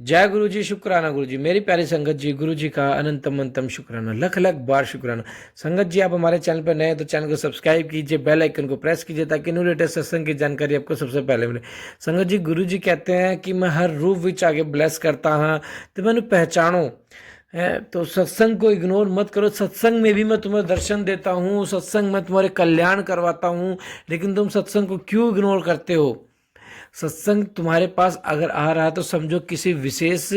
जय गुरु जी, शुक्राना गुरु जी। मेरी प्यारी संगत जी, गुरु जी का अनंतम अंतम शुक्राना, लख लख बार शुक्राना। संगत जी, आप हमारे चैनल पर नए हैं तो चैनल को सब्सक्राइब कीजिए, बेल आइकन को प्रेस कीजिए ताकि न्यू लेटेस्ट सत्संग की जानकारी आपको सबसे पहले मिले। संगत जी, गुरु जी कहते हैं कि मैं हर रूप विच आगे ब्लेस करता हाँ तो मैंने पहचानो है। तो सत्संग को इग्नोर मत करो। सत्संग में भी मैं तुम्हें दर्शन देता हूँ, सत्संग में तुम्हारे कल्याण करवाता हूँ, लेकिन तुम सत्संग को क्यों इग्नोर करते हो? सत्संग तुम्हारे पास अगर आ रहा है तो समझो किसी विशेष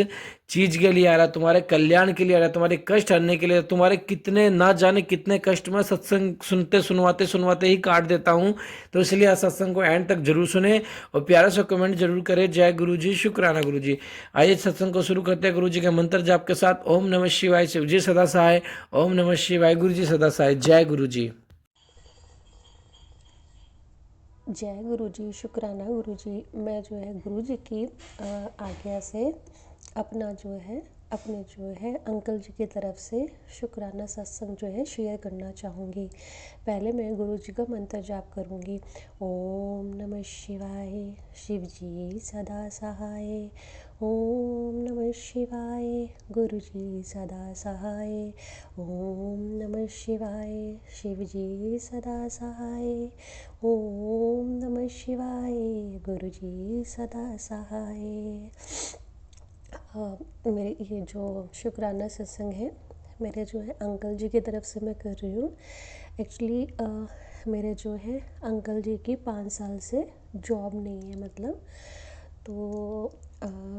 चीज के लिए आ रहा है, तुम्हारे कल्याण के लिए आ रहा है, तुम्हारे कष्ट हरने के लिए। तुम्हारे कितने ना जाने कितने कष्ट मैं सत्संग सुनते सुनवाते सुनवाते ही काट देता हूँ। तो इसलिए आज सत्संग को एंड तक जरूर सुने और प्यारा सा कमेंट जरूर करें। जय गुरु जी, शुक्राना गुरु जी। आइए सत्संग को शुरू करते हैं गुरु जी के मंत्र जाप के साथ। ओम नमः शिवाय, शिव जी सदा सहाय। ओम नमः शिवाय, गुरु जी सदा सहाय। जय गुरु जी। जय गुरु जी, शुक्राना गुरु जी। मैं जो है गुरु जी की आज्ञा से अपने जो है अंकल जी की तरफ से शुक्राना सत्संग जो है शेयर करना चाहूँगी। पहले मैं गुरु जी का मंत्र जाप करूँगी। ओम नमः शिवाय, शिव जी सदा सहाय। ओम नमः शिवाय, गुरु जी सदा सहाय। ओम नमः शिवाय, शिव जी सदा सहाय। ओम नमः शिवाय, गुरु जी सदा सहाय। मेरे ये जो शुक्राना सत्संग है, मेरे जो है अंकल जी की तरफ से मैं कर रही हूँ। एक्चुअली मेरे जो है अंकल जी की 5 साल से जॉब नहीं है, मतलब तो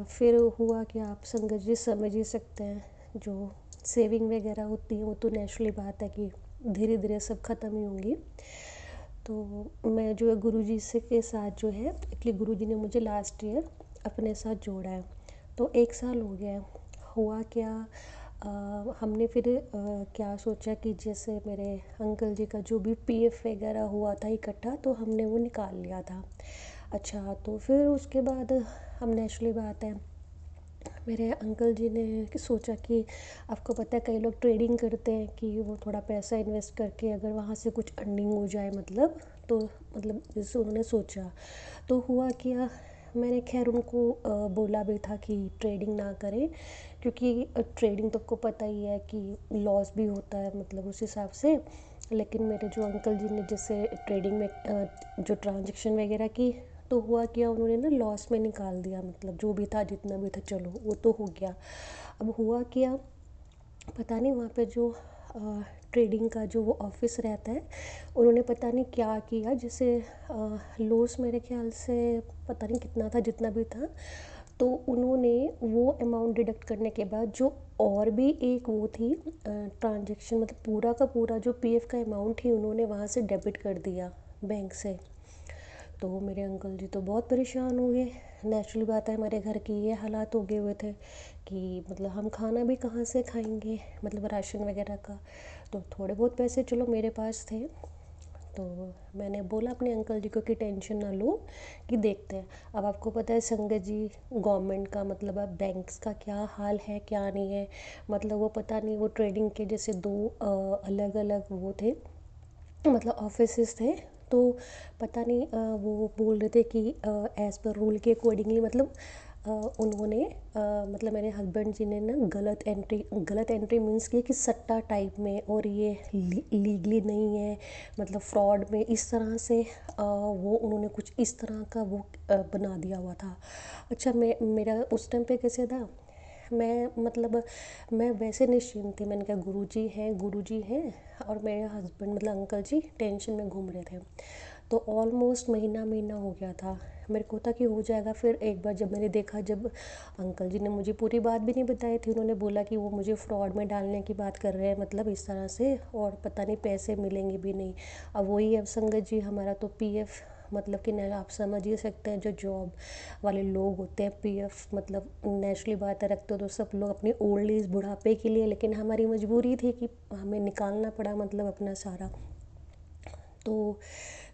फिर हुआ कि आप संगत जी समझ ही सकते हैं, जो सेविंग वगैरह होती है वो तो नेचुरली बात है कि धीरे धीरे सब ख़त्म ही होंगी। तो मैं जो है गुरुजी से के साथ जो है, एक्चुअली गुरुजी ने मुझे लास्ट ईयर अपने साथ जोड़ा है, तो 1 साल हो गया है। हुआ क्या, हमने फिर क्या सोचा कि जैसे मेरे अंकल जी का जो भी पीएफ वगैरह हुआ था इकट्ठा, तो हमने वो निकाल लिया था। अच्छा, तो फिर उसके बाद हम नेचुरली बात है, मेरे अंकल जी ने सोचा कि आपको पता है कई लोग ट्रेडिंग करते हैं कि वो थोड़ा पैसा इन्वेस्ट करके अगर वहाँ से कुछ अर्निंग हो जाए, मतलब तो मतलब जैसे उन्होंने सोचा। तो हुआ क्या, मैंने खैर उनको बोला भी था कि ट्रेडिंग ना करें, क्योंकि ट्रेडिंग तो आपको पता ही है कि लॉस भी होता है, मतलब उस हिसाब से। लेकिन मेरे जो अंकल जी ने जैसे ट्रेडिंग में जो ट्रांजेक्शन वगैरह की, तो हुआ क्या, उन्होंने ना लॉस में निकाल दिया, मतलब जो भी था जितना भी था, चलो वो तो हो गया। अब हुआ क्या, पता नहीं वहाँ पे जो ट्रेडिंग का जो वो ऑफिस रहता है, उन्होंने पता नहीं क्या किया, जैसे लॉस मेरे ख्याल से पता नहीं कितना था, जितना भी था, तो उन्होंने वो अमाउंट डिडक्ट करने के बाद जो और भी एक वो थी ट्रांजेक्शन, मतलब पूरा का पूरा जो पीएफ का अमाउंट ही उन्होंने वहाँ से डेबिट कर दिया बैंक से। तो मेरे अंकल जी तो बहुत परेशान हो गए। नेचुरल बात है, हमारे घर की ये हालात हो गए हुए थे कि मतलब हम खाना भी कहाँ से खाएंगे, मतलब राशन वगैरह का। तो थोड़े बहुत पैसे चलो मेरे पास थे, तो मैंने बोला अपने अंकल जी को कि टेंशन ना लो, कि देखते हैं। अब आपको पता है संगत जी, गवर्नमेंट का मतलब अब बैंक्स का क्या हाल है क्या नहीं है, मतलब वो पता नहीं, वो ट्रेडिंग के जैसे दो अलग अलग वो थे, मतलब ऑफिसेस थे। तो पता नहीं वो बोल रहे थे कि एज़ पर रूल के अकॉर्डिंगली, मतलब उन्होंने मतलब मेरे हस्बैंड जी ने ना गलत एंट्री मीन्स की कि सट्टा टाइप में, और ये लीगली नहीं है, मतलब फ्रॉड में, इस तरह से वो उन्होंने कुछ इस तरह का वो बना दिया हुआ था। अच्छा, मेरा उस टाइम पे कैसे था, मैं मतलब मैं वैसे निश्चिंत थी, मैंने कहा गुरुजी हैं और मेरे हस्बैंड मतलब अंकल जी टेंशन में घूम रहे थे। तो ऑलमोस्ट महीना महीना हो गया था, मेरे को था कि हो जाएगा। फिर एक बार जब मैंने देखा, जब अंकल जी ने मुझे पूरी बात भी नहीं बताई थी, उन्होंने बोला कि वो मुझे फ्रॉड में डालने की बात कर रहे हैं, मतलब इस तरह से, और पता नहीं पैसे मिलेंगे भी नहीं। अब वही, अब संगत जी हमारा तो पीएफ, मतलब कि आप समझ ही सकते हैं, जो जॉब वाले लोग होते हैं पीएफ, मतलब नेचुरली बात है रखते हो तो सब लोग अपनी ओल्ड एज बुढ़ापे के लिए, लेकिन हमारी मजबूरी थी कि हमें निकालना पड़ा, मतलब अपना सारा। तो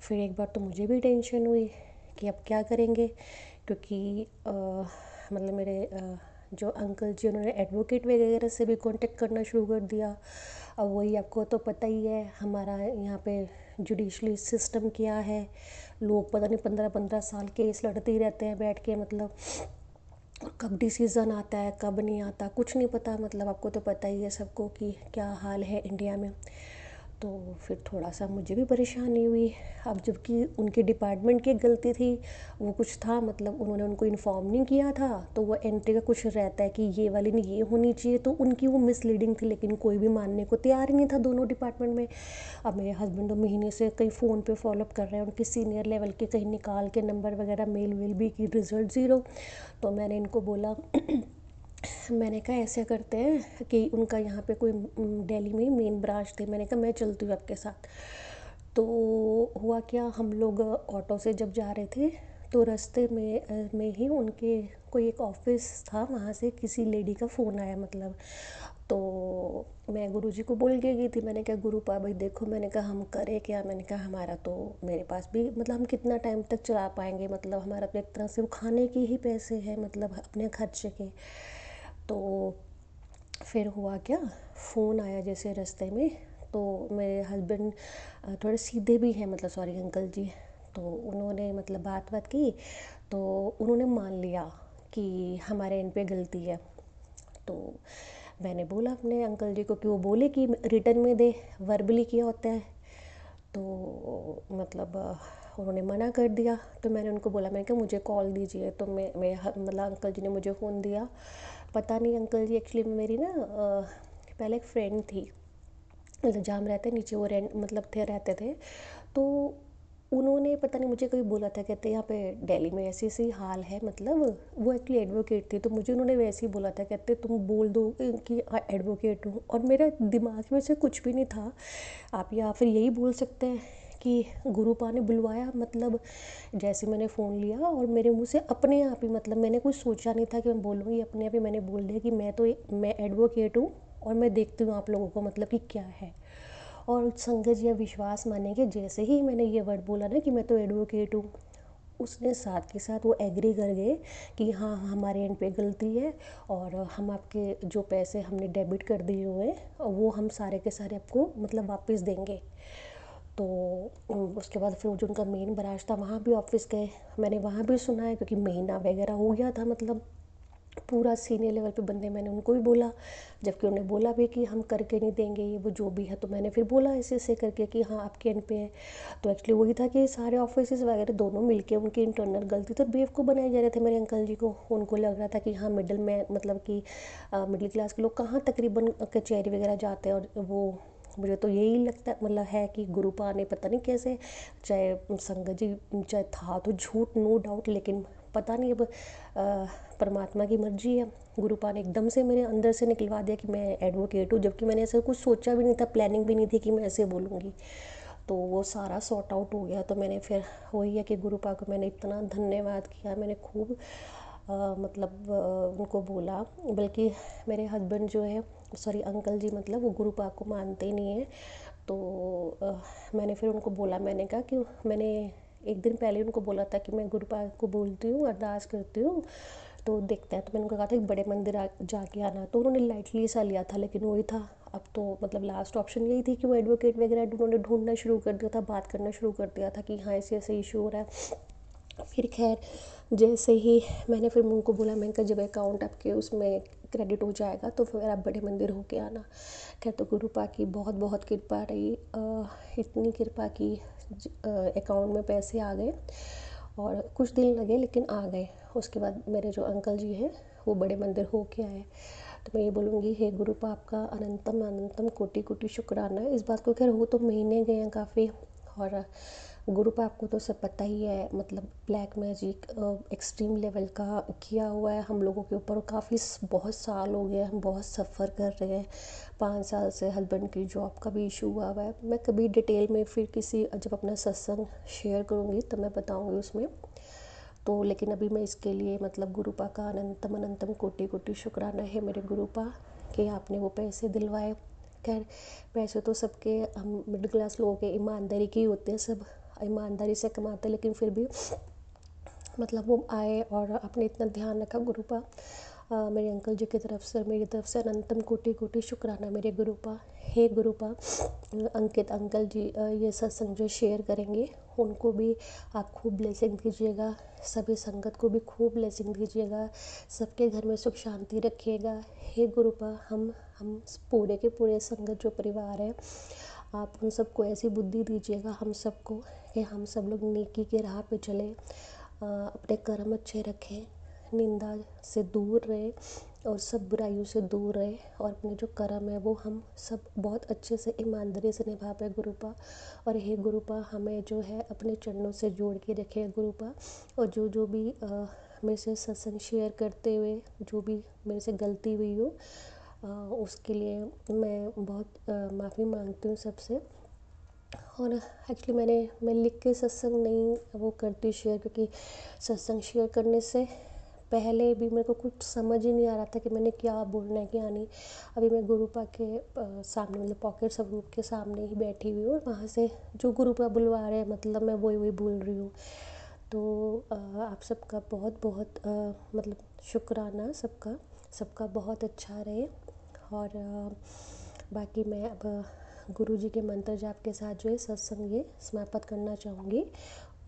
फिर एक बार तो मुझे भी टेंशन हुई कि अब क्या करेंगे, क्योंकि मतलब मेरे जो अंकल जी, उन्होंने एडवोकेट वगैरह से भी कांटेक्ट करना शुरू कर दिया। अब वही, आपको तो पता ही है हमारा यहाँ पे जुडिशली सिस्टम क्या है, लोग पता नहीं 15-15 साल केस लड़ते ही रहते हैं बैठ के, मतलब और कब डिसीज़न आता है कब नहीं आता कुछ नहीं पता, मतलब आपको तो पता ही है सबको कि क्या हाल है इंडिया में। तो फिर थोड़ा सा मुझे भी परेशानी हुई। अब जबकि उनके डिपार्टमेंट की गलती थी, वो कुछ था मतलब उन्होंने उनको इन्फॉर्म नहीं किया था, तो वो एंट्री का कुछ रहता है कि ये वाली नहीं ये होनी चाहिए, तो उनकी वो मिसलीडिंग थी, लेकिन कोई भी मानने को तैयार ही नहीं था दोनों डिपार्टमेंट में। अब मेरे हस्बैंड तो महीने से कहीं फ़ोन पे फॉलोअप कर रहे हैं, उनके सीनियर लेवल के कहीं निकाल के नंबर वगैरह मेल वेल भी की, रिज़ल्ट ज़ीरो। तो मैंने इनको बोला मैंने कहा ऐसे करते हैं कि उनका यहाँ पे कोई दिल्ली में मेन ब्रांच थी, मैंने कहा मैं चलती हूँ आपके साथ। तो हुआ क्या, हम लोग ऑटो से जब जा रहे थे तो रास्ते में ही उनके कोई एक ऑफिस था, वहाँ से किसी लेडी का फ़ोन आया मतलब। तो मैं गुरुजी को बोल के गई थी, मैंने कहा गुरुपा भाई देखो, मैंने कहा हम करें क्या, मैंने कहा हमारा तो मेरे पास भी मतलब हम कितना टाइम तक चला पाएंगे, मतलब हमारा तो एक तरह से वो खाने के ही पैसे हैं, मतलब अपने खर्चे के। तो फिर हुआ क्या, फ़ोन आया जैसे रास्ते में, तो मेरे हस्बैंड थोड़े सीधे भी हैं, मतलब सॉरी अंकल जी, तो उन्होंने मतलब बात बात की, तो उन्होंने मान लिया कि हमारे इन पे गलती है। तो मैंने बोला अपने अंकल जी को कि वो बोले कि रिटर्न में दे, वर्बली किया होता है। तो मतलब उन्होंने मना कर दिया। तो मैंने उनको बोला, मैंने कहा मुझे कॉल दीजिए, तो मतलब अंकल जी ने मुझे फ़ोन दिया। पता नहीं अंकल जी, एक्चुअली मेरी ना पहले एक फ्रेंड थी, मतलब जहाँ हम रहते नीचे, वो रेंट मतलब थे रहते थे। तो उन्होंने पता नहीं मुझे कभी बोला था, कहते यहाँ पे दिल्ली में ऐसी ऐसी हाल है, मतलब वो एक्चुअली एडवोकेट थी, तो मुझे उन्होंने वैसे ही बोला था, कहते तुम बोल दो कि एडवोकेट हूँ, और मेरे दिमाग में से कुछ भी नहीं था। आप या फिर यही बोल सकते हैं कि गुरुपा ने बुलवाया, मतलब जैसे मैंने फ़ोन लिया और मेरे मुंह से अपने आप ही, मतलब मैंने कुछ सोचा नहीं था कि मैं बोलूँगी, अपने आप ही मैंने बोल दिया कि मैं एडवोकेट हूँ और मैं देखती हूँ आप लोगों को मतलब कि क्या है। और संगत जी आप विश्वास मानेंगे, जैसे ही मैंने ये वर्ड बोला ना कि मैं तो एडवोकेट हूँ, उसने साथ के साथ वो एग्री कर गए कि हाँ हमारे एंड पे गलती है, और हम आपके जो पैसे हमने डेबिट कर दिए हुए हैं वो हम सारे के सारे आपको मतलब वापस देंगे। तो उसके बाद फिर जो उनका मेन ब्रांच था वहाँ भी ऑफिस गए, मैंने वहाँ भी सुना है क्योंकि महीना वगैरह हो गया था, मतलब पूरा सीनियर लेवल पे बंदे, मैंने उनको भी बोला, जबकि उन्होंने बोला भी कि हम करके नहीं देंगे ये वो जो भी है। तो मैंने फिर बोला ऐसे ऐसे करके कि हाँ आपके एंड पे है। तो एक्चुअली वही था कि सारे ऑफिस वगैरह दोनों मिलके उनकी इंटरनल गलती, तो बेवकूफ़ बनाए जा रहे थे मेरे अंकल जी को। उनको लग रहा था कि हाँ मिडिल में मतलब कि मिडिल क्लास के लोग कहाँ तकरीबन कचहरी वगैरह जाते हैं, और वो मुझे तो यही लगता मतलब है कि गुरुपा ने पता नहीं कैसे, चाहे संगत जी चाहे था तो झूठ नो डाउट, लेकिन पता नहीं अब परमात्मा की मर्जी है, गुरुपा ने एकदम से मेरे अंदर से निकलवा दिया कि मैं एडवोकेट हूँ, जबकि मैंने ऐसा कुछ सोचा भी नहीं था, प्लानिंग भी नहीं थी कि मैं ऐसे बोलूँगी। तो वो सारा सॉर्ट आउट हो गया। तो मैंने फिर वही है कि गुरुपा को मैंने इतना धन्यवाद किया, मैंने खूब मतलब उनको बोला, बल्कि मेरे हस्बैंड जो है सॉरी अंकल जी, मतलब वो गुरुपा को मानते ही नहीं है। तो मैंने फिर उनको बोला, मैंने कहा कि मैंने एक दिन पहले उनको बोला था कि मैं गुरुपा को बोलती हूँ अरदास करती हूँ तो देखता है, तो मैंने उनको कहा था कि बड़े मंदिर जाके आना, तो उन्होंने लाइटली सा लिया था, लेकिन वही था। अब तो मतलब लास्ट ऑप्शन यही थी कि वो एडवोकेट वगैरह उन्होंने ढूंढना शुरू कर दिया था, बात करना शुरू कर दिया था कि हाँ ऐसे ऐसे इशू हो रहा है। फिर खैर जैसे ही मैंने फिर उनको बोला, मैंने कहा जब अकाउंट आपके उसमें क्रेडिट हो जाएगा तो फिर आप बड़े मंदिर होके आना। खैर तो गुरुपा की बहुत बहुत कृपा रही, इतनी कृपा की अकाउंट में पैसे आ गए, और कुछ दिन लगे लेकिन आ गए। उसके बाद मेरे जो अंकल जी हैं वो बड़े मंदिर होके आए। तो मैं ये बोलूँगी, हे गुरुपा आपका अनंतम अनंतम कोटि कोटि शुक्राना है। इस बात को खैर हो तो महीने गए हैं काफ़ी, और गुरुपा आपको तो सब पता ही है, मतलब ब्लैक मैजिक एक्सट्रीम लेवल का किया हुआ है हम लोगों के ऊपर, काफ़ी बहुत साल हो गए, हम बहुत सफ़र कर रहे हैं। 5 साल से हस्बैंड की जॉब का भी इशू हुआ है। मैं कभी डिटेल में फिर किसी जब अपना सत्संग शेयर करूँगी तब मैं बताऊँगी उसमें। तो लेकिन अभी मैं इसके लिए मतलब गुरुपा का अनंतम अनंतम कोटि कोटि शुक्राना है मेरे गुरुपा कि आपने वो पैसे दिलवाए। खैर पैसे तो सबके, हम मिडिल क्लास लोगों के ईमानदारी के ही होते हैं, सब ईमानदारी से कमाते हैं, लेकिन फिर भी मतलब वो आए और आपने इतना ध्यान रखा गुरुपा। मेरे अंकल जी की तरफ से मेरी तरफ से अनंतम कोटि कोटि शुक्राना मेरे गुरुपा। हे गुरुपा, अंकित अंकल जी ये सत्संग जो शेयर करेंगे उनको भी आप खूब ब्लेसिंग दीजिएगा, सभी संगत को भी खूब ब्लेसिंग दीजिएगा, सबके घर में सुख शांति रखिएगा। हे गुरुपा, हम पूरे के पूरे संगत जो परिवार है, आप उन सबको ऐसी बुद्धि दीजिएगा हम सबको कि हम सब लोग नेकी के राह पे चलें, अपने कर्म अच्छे रखें, निंदा से दूर रहे और सब बुराइयों से दूर रहे, और अपने जो कर्म है वो हम सब बहुत अच्छे से ईमानदारी से निभा पाए गुरुपा। और हे गुरुपा, हमें जो है अपने चरणों से जोड़ के रखे गुरुपा। और जो भी मेरे से सत्संग शेयर करते हुए जो भी मेरे से गलती हुई हो, उसके लिए मैं बहुत माफ़ी मांगती हूँ सबसे। और एक्चुअली मैं लिख के सत्संग नहीं वो करती शेयर, क्योंकि सत्संग शेयर करने से पहले भी मेरे को कुछ समझ ही नहीं आ रहा था कि मैंने क्या बोलना है क्या नहीं। अभी मैं गुरुपा के सामने, मतलब पॉकेट स्वरूप के सामने ही बैठी हुई हूँ, और वहाँ से जो गुरुपा बुलवा रहे हैं मतलब मैं वही बोल रही हूँ। तो आप सबका बहुत बहुत मतलब शुक्राना, सबका बहुत अच्छा रहे। और बाकी मैं अब गुरु जी के मंत्र जाप के साथ जो है सत्संग ये समाप्त करना चाहूँगी।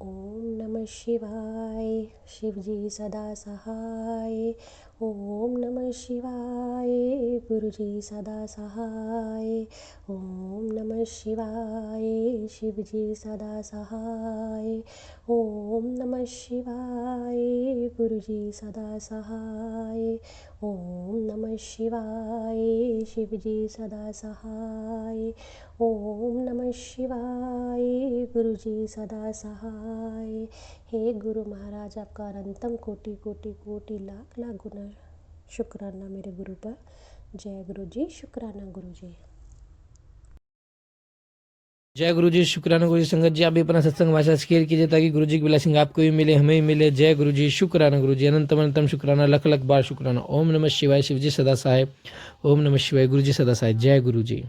ओम नमः शिवाय, शिव जी सदा सहाय। ओम नमः शिवाय, गुरु जी सदा सहाय। ओम नमः शिवाय, शिव जी सदा सहाय। ओम नमः शिवाय, गुरु जी सदा सहाय। ओम नमः शिवाय, शिव जी सदा सहाय। ओम नमः शिवाय, गुरु जी सदा सहाय। हे गुरु महाराज, आपका अनंतम कोटि कोटि कोटि लाख लाख गुना शुक्राना मेरे गुरु पर। जय गुरु जी, शुक्राना गुरु जी। जय गुरु जी, शुक्राना गुरु जी। संगत जी, आप भी अपना सत्संग भाषा शेयर कीजिए ताकि गुरु जी की ब्लेसिंग आपको भी मिले, हमें भी मिले। जय गुरु जी, शुक्राना गुरु जी, अनंतम अनंतम शुक्राना, लख लख बार शुक्राना। ओम नमः शिवाय, शिव जी सदा सहाय। ओम नमः शिवाय, गुरु जी सदा सहाय। जय गुरु जी।